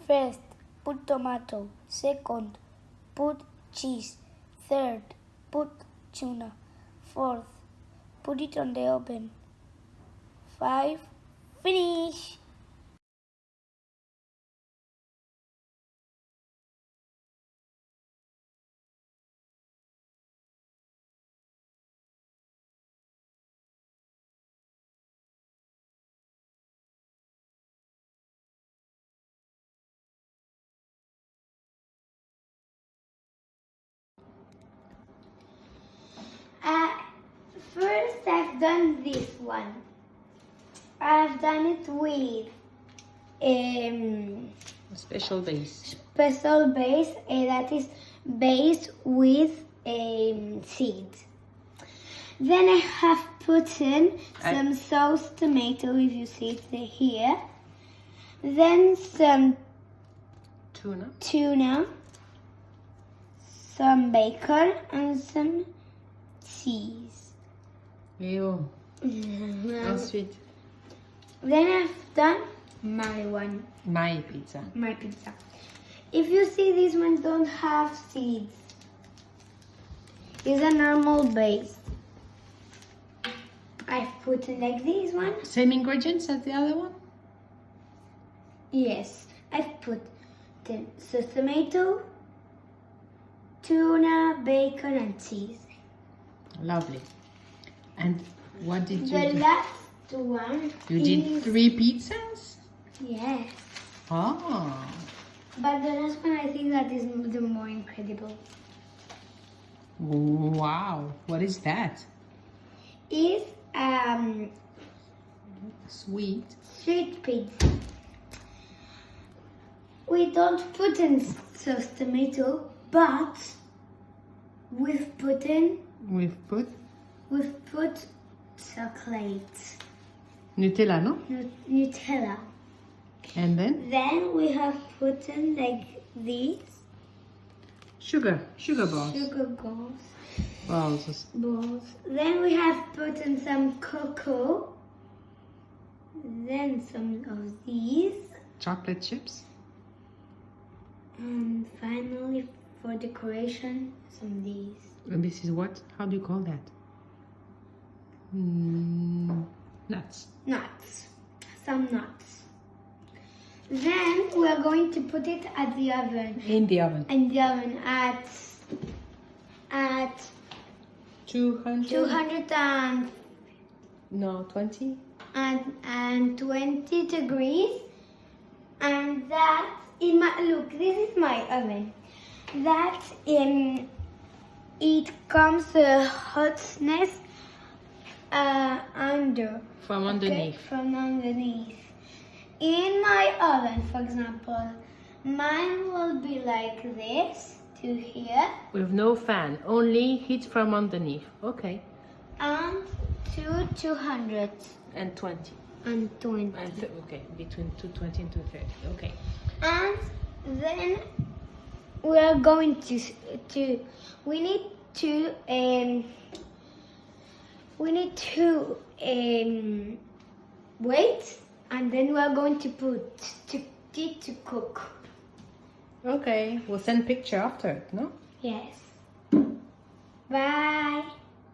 First, put tomato. Second, put cheese. Third, put tuna. Fourth, put it on the oven. 5, finish! First, I've done this one. I've done it with A special base. special base that is based with seeds. Then I have put in some sauce tomato, if you see it here. Then some tuna, some bacon, and some cheese. Ew. Ensuite, Then I've done my one, my pizza. my pizza. If you see, these ones don't have seeds. It's a normal base. I've put in like this one. Same ingredients as the other one? Yes, I've put the sauce tomato, tuna, bacon, and cheese. Lovely. And what did you The do? last one You is... did 3 pizzas? Yes. Oh. But the last one, I think that is the more incredible. Wow. What is that? Is Sweet. sweet pizza. We don't put in sauce tomato, but we've put chocolate. Nutella, no? Nutella. And then? Then we have put in like these Sugar balls. sugar balls. Balls. Then we have put in some cocoa. Then some of these. Chocolate chips. And finally, for decoration, some of these. And this is what? How do you call that? Nuts. Nuts. Some nuts. Then we are going to put it at the oven. In the oven. In the oven at 200? 200 No, 20? and 20 degrees. And that in my look, this is my oven. That it comes the hotness From underneath. from underneath. In my oven, for example, mine will be like this to here, With no fan, only heat from underneath. Okay. and to 200 And 20. and 20. Okay, between 220 and 230. Okay. And then we are going to we need to wait, and then we are going to put it to cook. Okay, we'll send picture after, no? Yes. Bye.